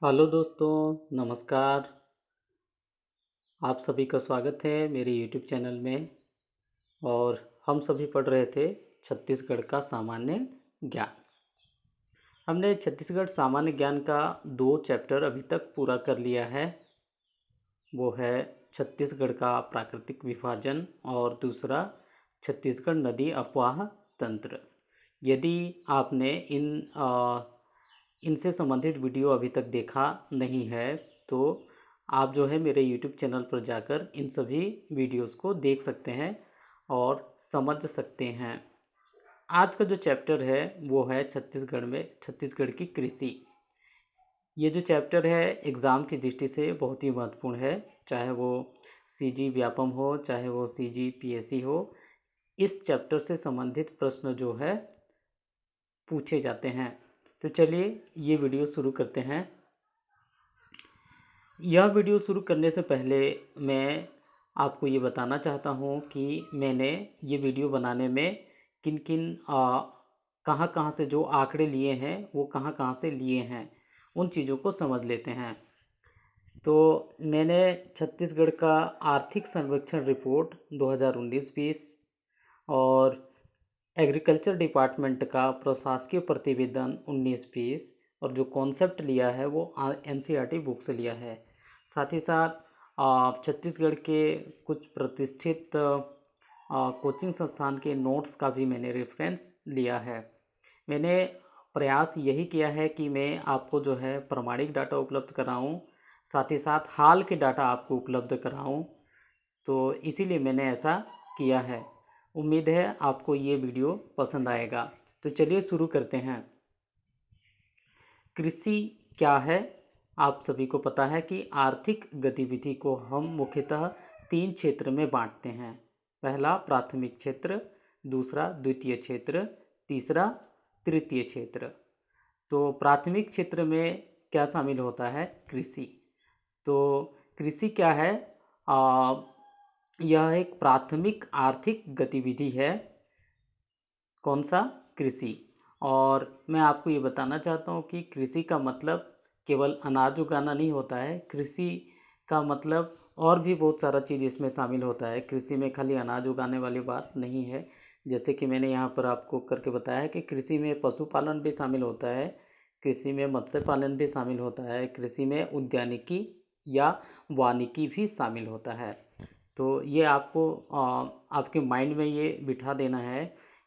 Hello दोस्तों, नमस्कार। आप सभी का स्वागत है मेरे यूट्यूब चैनल में। और हम सभी पढ़ रहे थे छत्तीसगढ़ का सामान्य ज्ञान। हमने छत्तीसगढ़ सामान्य ज्ञान का 2 चैप्टर अभी तक पूरा कर लिया है। वो है छत्तीसगढ़ का प्राकृतिक विभाजन और दूसरा छत्तीसगढ़ नदी अपवाह तंत्र। यदि आपने इनसे संबंधित वीडियो अभी तक देखा नहीं है तो आप जो है मेरे यूट्यूब चैनल पर जाकर इन सभी वीडियोस को देख सकते हैं और समझ सकते हैं। आज का जो चैप्टर है वो है छत्तीसगढ़ की कृषि। ये जो चैप्टर है एग्ज़ाम की दृष्टि से बहुत ही महत्वपूर्ण है, चाहे वो सीजी व्यापम हो चाहे वो सीजी पीएससी हो। इस चैप्टर से संबंधित प्रश्न जो है पूछे जाते हैं। तो चलिए ये वीडियो शुरू करते हैं। यह वीडियो शुरू करने से पहले मैं आपको ये बताना चाहता हूँ कि मैंने ये वीडियो बनाने में किन किन कहाँ कहाँ से जो आंकड़े लिए हैं वो कहाँ कहाँ से लिए हैं, उन चीज़ों को समझ लेते हैं। तो मैंने छत्तीसगढ़ का आर्थिक सर्वेक्षण रिपोर्ट 2019-20 और एग्रीकल्चर डिपार्टमेंट का प्रशासकीय प्रतिवेदन 19-20 और जो कॉन्सेप्ट लिया है वो एनसीईआरटी बुक से लिया है। साथ ही साथ छत्तीसगढ़ के कुछ प्रतिष्ठित कोचिंग संस्थान के नोट्स का भी मैंने रेफरेंस लिया है। मैंने प्रयास यही किया है कि मैं आपको जो है प्रमाणिक डाटा उपलब्ध कराऊं, साथ ही साथ हाल के डाटा आपको उपलब्ध कराऊं। तो इसीलिए मैंने ऐसा किया है। उम्मीद है आपको ये वीडियो पसंद आएगा। तो चलिए शुरू करते हैं। कृषि क्या है? आप सभी को पता है कि आर्थिक गतिविधि को हम मुख्यतः 3 क्षेत्र में बांटते हैं। पहला प्राथमिक क्षेत्र, दूसरा द्वितीय क्षेत्र, तीसरा तृतीय क्षेत्र। तो प्राथमिक क्षेत्र में क्या शामिल होता है? कृषि। तो कृषि क्या है? आ, यह एक प्राथमिक आर्थिक गतिविधि है। कौन सा? कृषि। और मैं आपको ये बताना चाहता हूँ कि कृषि का मतलब केवल अनाज उगाना नहीं होता है। कृषि का मतलब और भी बहुत सारा चीज़ इसमें शामिल होता है। कृषि में खाली अनाज उगाने वाली बात नहीं है। जैसे कि मैंने यहाँ पर आपको करके बताया है कि कृषि में पशुपालन भी शामिल होता है, कृषि में मत्स्य पालन भी शामिल होता है, कृषि में उद्यानिकी या वानिकी भी शामिल होता है। तो ये आपको आपके माइंड में ये बिठा देना है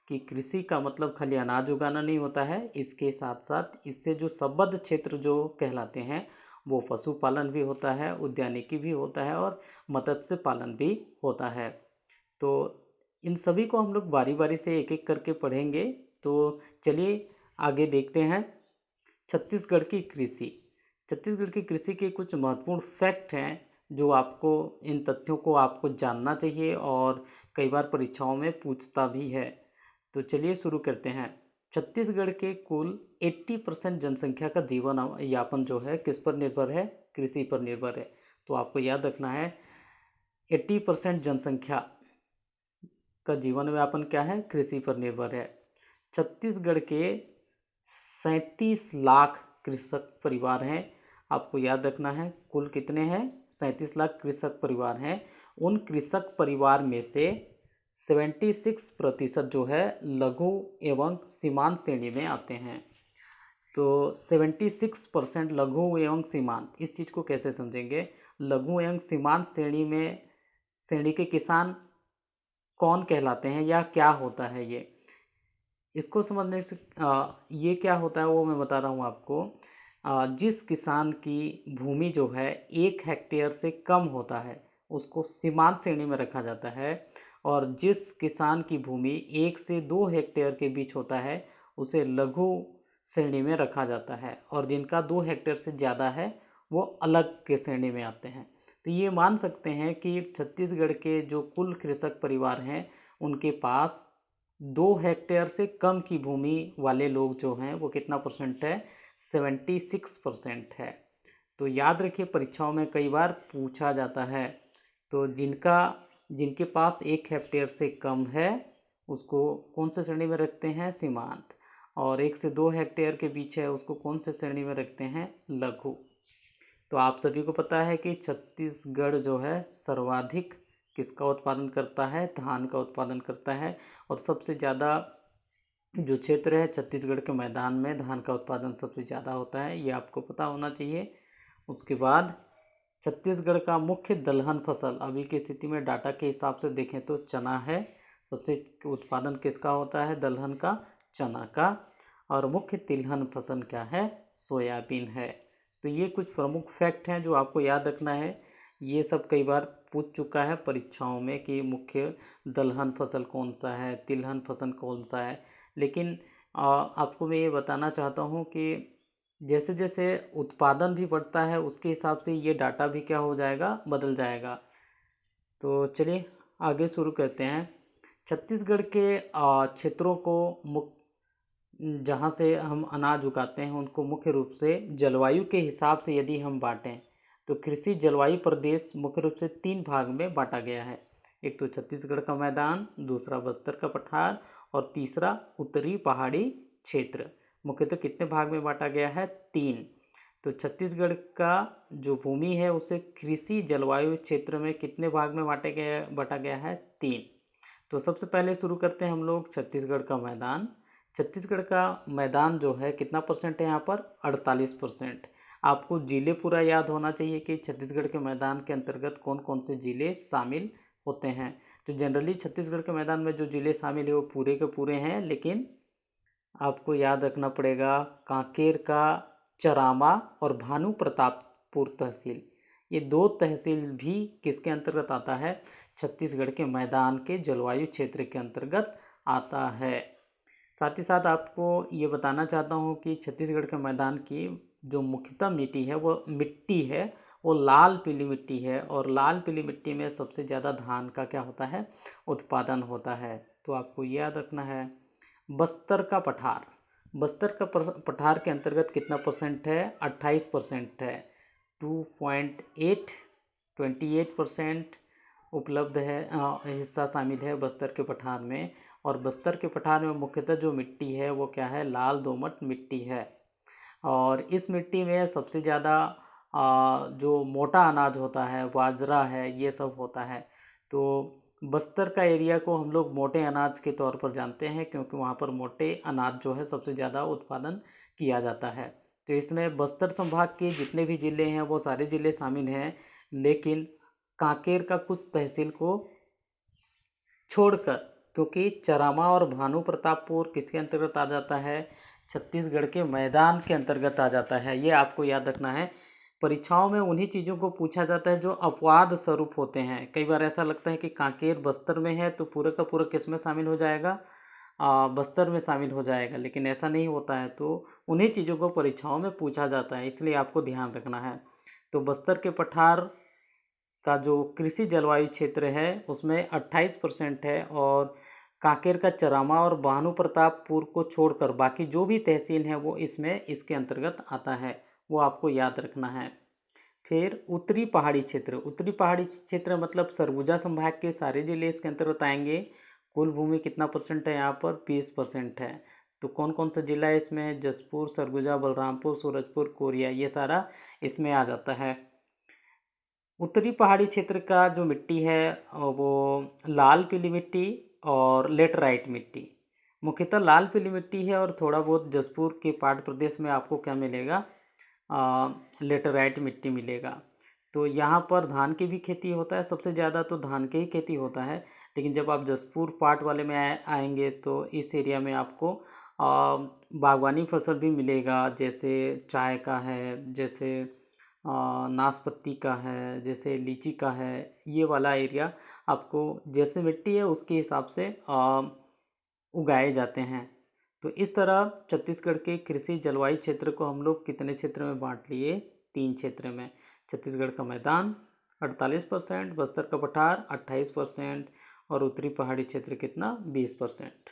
कि कृषि का मतलब खाली अनाज उगाना नहीं होता है। इसके साथ साथ इससे जो संबद्ध क्षेत्र जो कहलाते हैं वो पशुपालन भी होता है, उद्यानिकी भी होता है और मत्स्य पालन भी होता है। तो इन सभी को हम लोग बारी बारी से एक एक करके पढ़ेंगे। तो चलिए आगे देखते हैं। छत्तीसगढ़ की कृषि। छत्तीसगढ़ की कृषि के कुछ महत्वपूर्ण फैक्ट हैं जो आपको, इन तथ्यों को आपको जानना चाहिए और कई बार परीक्षाओं में पूछता भी है। तो चलिए शुरू करते हैं। छत्तीसगढ़ के कुल 80% जनसंख्या का जीवन यापन जो है किस पर निर्भर है? कृषि पर निर्भर है। तो आपको याद रखना है 80% जनसंख्या का जीवन व्यापन क्या है? कृषि पर निर्भर है। छत्तीसगढ़ के 37 लाख कृषक परिवार हैं। आपको याद रखना है कुल कितने हैं? 37 लाख कृषक परिवार हैं। उन कृषक परिवार में से 76% जो है लघु एवं सीमांत श्रेणी में आते हैं। तो 76% लघु एवं सीमांत, इस चीज़ को कैसे समझेंगे? लघु एवं सीमांत श्रेणी में श्रेणी के किसान कौन कहलाते हैं या क्या होता है ये? इसको समझने से ये क्या होता है वो मैं बता रहा हूँ आपको। जिस किसान की भूमि जो है 1 हेक्टेयर से कम होता है उसको सीमांत श्रेणी में रखा जाता है, और जिस किसान की भूमि 1 से 2 हेक्टेयर के बीच होता है उसे लघु श्रेणी में रखा जाता है, और जिनका 2 हेक्टेयर से ज़्यादा है वो अलग के श्रेणी में आते हैं। तो ये मान सकते हैं कि छत्तीसगढ़ के जो कुल कृषक परिवार हैं उनके पास 2 हेक्टेयर से कम की भूमि वाले लोग जो हैं वो कितना परसेंट है? 76% है। तो याद रखिए परीक्षाओं में कई बार पूछा जाता है। तो जिनके पास 1 हेक्टेयर से कम है उसको कौन से श्रेणी में रखते हैं? सीमांत। और 1 से 2 हेक्टेयर के बीच है उसको कौन से श्रेणी में रखते हैं? लघु। तो आप सभी को पता है कि छत्तीसगढ़ जो है सर्वाधिक किसका उत्पादन करता है, धान का उत्पादन करता है। और सबसे ज़्यादा जो क्षेत्र है छत्तीसगढ़ के मैदान में धान का उत्पादन सबसे ज़्यादा होता है, ये आपको पता होना चाहिए। उसके बाद छत्तीसगढ़ का मुख्य दलहन फसल अभी की स्थिति में डाटा के हिसाब से देखें तो चना है। सबसे उत्पादन किसका होता है दलहन का, चना का। और मुख्य तिलहन फसल क्या है, सोयाबीन है। तो ये कुछ प्रमुख फैक्ट हैं जो आपको याद रखना है। ये सब कई बार पूछ चुका है परीक्षाओं में कि मुख्य दलहन फसल कौन सा है, तिलहन फसल कौन सा है। लेकिन आपको मैं ये बताना चाहता हूँ कि जैसे जैसे उत्पादन भी बढ़ता है उसके हिसाब से ये डाटा भी क्या हो जाएगा, बदल जाएगा। तो चलिए आगे शुरू करते हैं। छत्तीसगढ़ के क्षेत्रों को जहाँ से हम अनाज उगाते हैं उनको मुख्य रूप से जलवायु के हिसाब से यदि हम बांटें तो कृषि जलवायु प्रदेश मुख्य रूप से 3 भाग में बांटा गया है। एक तो छत्तीसगढ़ का मैदान, दूसरा बस्तर का पठार और तीसरा उत्तरी पहाड़ी क्षेत्र। मुख्यतः कितने भाग में बांटा गया है, 3। तो छत्तीसगढ़ का जो भूमि है उसे कृषि जलवायु क्षेत्र में कितने भाग में बांटा गया है, 3। तो सबसे पहले शुरू करते हैं हम लोग छत्तीसगढ़ का मैदान। छत्तीसगढ़ का मैदान जो है कितना परसेंट है यहाँ पर, 48%। आपको जिले पूरा याद होना चाहिए कि छत्तीसगढ़ के मैदान के अंतर्गत कौन कौन से जिले शामिल होते हैं। तो जनरली छत्तीसगढ़ के मैदान में जो जिले शामिल है वो पूरे के पूरे हैं, लेकिन आपको याद रखना पड़ेगा कांकेर का चरामा और भानु प्रतापपुर तहसील, ये 2 तहसील भी किसके अंतर्गत आता है, छत्तीसगढ़ के मैदान के जलवायु क्षेत्र के अंतर्गत आता है। साथ ही साथ आपको ये बताना चाहता हूँ कि छत्तीसगढ़ के मैदान की जो मुख्यतः मिट्टी है वो लाल पीली मिट्टी है, और लाल पीली मिट्टी में सबसे ज़्यादा धान का क्या होता है, उत्पादन होता है। तो आपको याद रखना है। बस्तर का पठार, बस्तर का पठार के अंतर्गत कितना परसेंट है, 28% है। 2.8 28% उपलब्ध है, हिस्सा शामिल है बस्तर के पठार में। और बस्तर के पठार में मुख्यतः जो मिट्टी है वो क्या है, लाल दोमट मिट्टी है। और इस मिट्टी में सबसे ज़्यादा जो मोटा अनाज होता है, बाजरा है, ये सब होता है। तो बस्तर का एरिया को हम लोग मोटे अनाज के तौर पर जानते हैं क्योंकि वहाँ पर मोटे अनाज जो है सबसे ज़्यादा उत्पादन किया जाता है। तो इसमें बस्तर संभाग के जितने भी ज़िले हैं वो सारे ज़िले शामिल हैं, लेकिन कांकेर का कुछ तहसील को छोड़कर, क्योंकि चरामा और भानु प्रतापपुर किसके अंतर्गत आ जाता है, छत्तीसगढ़ के मैदान के अंतर्गत आ जाता है। ये आपको याद रखना है। परीक्षाओं में उन्हीं चीज़ों को पूछा जाता है जो अपवाद स्वरूप होते हैं। कई बार ऐसा लगता है कि कांकेर बस्तर में है तो पूरा का पूरा किस में शामिल हो जाएगा, बस्तर में शामिल हो जाएगा, लेकिन ऐसा नहीं होता है। तो उन्हीं चीज़ों को परीक्षाओं में पूछा जाता है, इसलिए आपको ध्यान रखना है। तो बस्तर के पठार का जो कृषि जलवायु क्षेत्र है उसमें 28% है, और कांकेर का चरामा और भानु प्रतापपुर को छोड़कर बाकी जो भी तहसील हैं वो इसके अंतर्गत आता है, वो आपको याद रखना है। फिर उत्तरी पहाड़ी क्षेत्र, उत्तरी पहाड़ी क्षेत्र मतलब सरगुजा संभाग के सारे जिले इसके अंतर्गत आएंगे। कुल भूमि कितना परसेंट है यहाँ पर, 20% है। तो कौन कौन सा जिला है इसमें, जसपुर, सरगुजा, बलरामपुर, सूरजपुर, कोरिया, ये सारा इसमें आ जाता है। उत्तरी पहाड़ी क्षेत्र का जो मिट्टी है वो लाल पीली मिट्टी और लेटराइट मिट्टी, मुख्यतः लाल पीली मिट्टी है, और थोड़ा बहुत जसपुर के पाट प्रदेश में आपको क्या मिलेगा, लेटराइट मिट्टी मिलेगा। तो यहाँ पर धान की भी खेती होता है, सबसे ज़्यादा तो धान की ही खेती होता है। लेकिन जब आप जसपुर पाट वाले में आएंगे तो इस एरिया में आपको बागवानी फसल भी मिलेगा, जैसे चाय का है, जैसे नाशपाती का है, जैसे लीची का है। ये वाला एरिया आपको जैसे मिट्टी है उसके हिसाब से उगाए जाते हैं। तो इस तरह छत्तीसगढ़ के कृषि जलवायु क्षेत्र को हम लोग कितने क्षेत्र में बांट लिए, 3 क्षेत्र में। छत्तीसगढ़ का मैदान 48%, बस्तर का पठार 28% और उत्तरी पहाड़ी क्षेत्र कितना, 20%।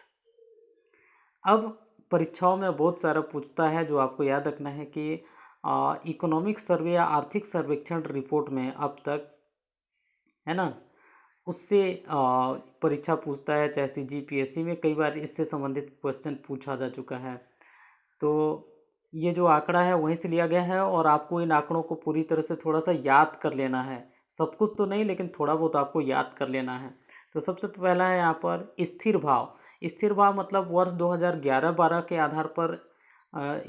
अब परीक्षाओं में बहुत सारा पूछता है, जो आपको याद रखना है कि इकोनॉमिक सर्वे या आर्थिक सर्वेक्षण रिपोर्ट में अब तक, है ना, उससे परीक्षा पूछता है, चाहे CGPSC में कई बार इससे संबंधित क्वेश्चन पूछा जा चुका है। तो ये जो आंकड़ा है वहीं से लिया गया है और आपको इन आंकड़ों को पूरी तरह से थोड़ा सा याद कर लेना है। सब कुछ तो नहीं, लेकिन थोड़ा बहुत आपको याद कर लेना है। तो सबसे पहला है यहाँ पर स्थिर भाव। स्थिर भाव मतलब वर्ष 2011-12 के आधार पर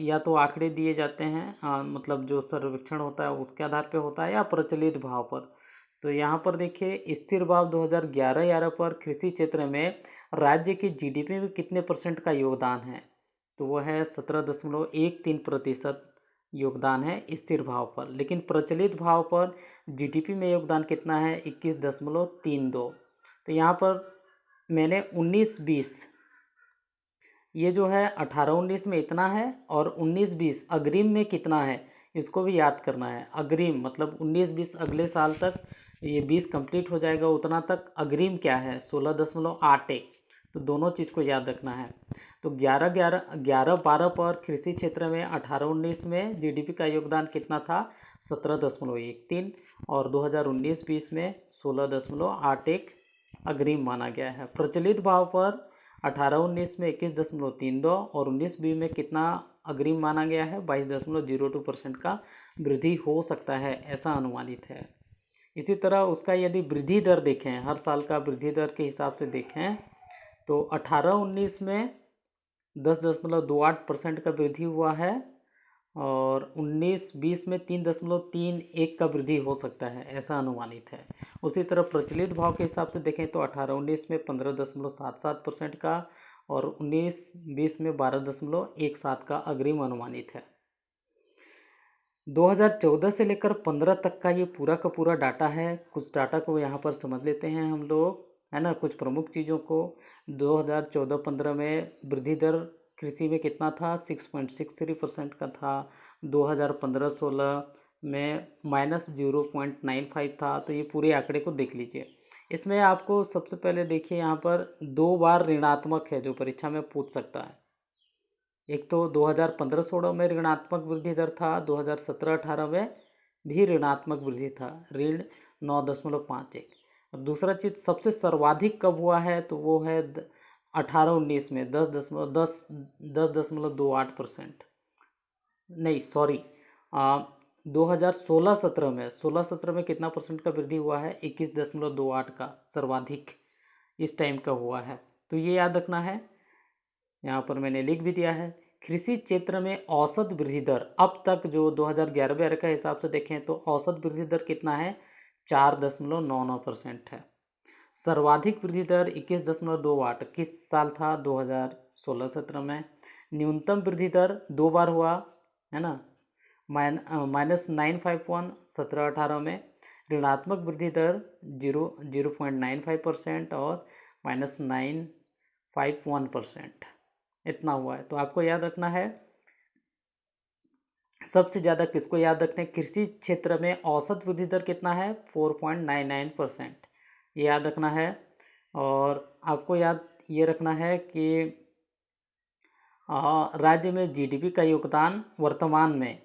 या तो आंकड़े दिए जाते हैं, मतलब जो सर्वेक्षण होता है उसके आधार पर होता है, या प्रचलित भाव पर। तो यहाँ पर देखिए स्थिर भाव 2011-11 पर कृषि क्षेत्र में राज्य की जीडीपी में कितने परसेंट का योगदान है। तो वह है 17.13% योगदान है स्थिर भाव पर। लेकिन प्रचलित भाव पर जीडीपी में योगदान कितना है, 21.32। तो यहाँ पर मैंने 19-20, ये जो है 18-19 में इतना है, और 19-20 अग्रिम में कितना है इसको भी याद करना है। अग्रिम मतलब 19-20 अगले साल तक, ये 20 कंप्लीट हो जाएगा उतना तक अग्रिम क्या है, 16.81। तो दोनों चीज़ को याद रखना है। तो 11-12 पर कृषि क्षेत्र में 18-19 में जीडीपी का योगदान कितना था, 17.13, और 2019-20 में 16.81 अग्रिम माना गया है। प्रचलित भाव पर 18-19 में 21.32 और 19-20 में कितना अग्रिम माना गया है, 22.02% का वृद्धि हो सकता है, ऐसा अनुमानित है। इसी तरह उसका यदि वृद्धि दर देखें, हर साल का वृद्धि दर के हिसाब से देखें, तो 18-19 में 10.28% का वृद्धि हुआ है, और 19-20 में 3.31 का वृद्धि हो सकता है, ऐसा अनुमानित है। उसी तरह प्रचलित भाव के हिसाब से देखें तो 18-19 में 15.77% का, और 19-20 में 12.17 का अग्रिम अनुमानित है। 2014 से लेकर 15 तक का ये पूरा का पूरा डाटा है। कुछ डाटा को यहाँ पर समझ लेते हैं हम लोग, है ना, कुछ प्रमुख चीज़ों को। 2014-15 में वृद्धि दर कृषि में कितना था, 6.63% का था। 2015-16 में -0.95 था। तो ये पूरे आंकड़े को देख लीजिए। इसमें आपको सबसे पहले देखिए यहाँ पर 2 बार ऋणात्मक है जो परीक्षा में पूछ सकता है। एक तो 2015-16 में ऋणात्मक वृद्धि दर था, 2017-18 में भी ऋणात्मक वृद्धि था, ऋण 9.51। और दूसरा चीज़ सबसे सर्वाधिक कब हुआ है, तो वो है 18-19 में 10.28%। नहीं सॉरी, 2016-17 में 16-17 में कितना परसेंट का वृद्धि हुआ है, 21.28 का सर्वाधिक इस टाइम का हुआ है। तो ये याद रखना है, यहाँ पर मैंने लिख भी दिया है। कृषि क्षेत्र में औसत वृद्धि दर अब तक जो 2011-12 का हिसाब से देखें तो औसत वृद्धि दर कितना है, 4.99% है। सर्वाधिक वृद्धि दर 21.28 किस साल था, 2016-17 में। न्यूनतम वृद्धि दर 2 बार हुआ है ना, -951 17-18 में। ऋणात्मक वृद्धि दर 0.95% और -951%, इतना हुआ है। तो आपको याद रखना है, सबसे ज़्यादा किसको याद रखना है, कृषि क्षेत्र में औसत वृद्धि दर कितना है, 4.99%, ये याद रखना है। और आपको याद ये रखना है कि राज्य में जीडीपी का योगदान वर्तमान में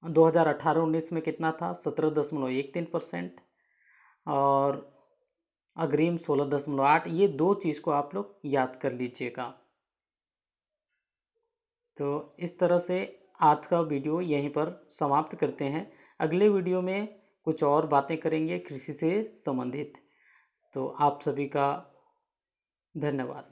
2018-19 में कितना था, 17.13%, और अग्रिम 16.8। ये दो चीज़ को आप लोग याद कर लीजिएगा। तो इस तरह से आज का वीडियो यहीं पर समाप्त करते हैं। अगले वीडियो में कुछ और बातें करेंगे कृषि से संबंधित। तो आप सभी का धन्यवाद।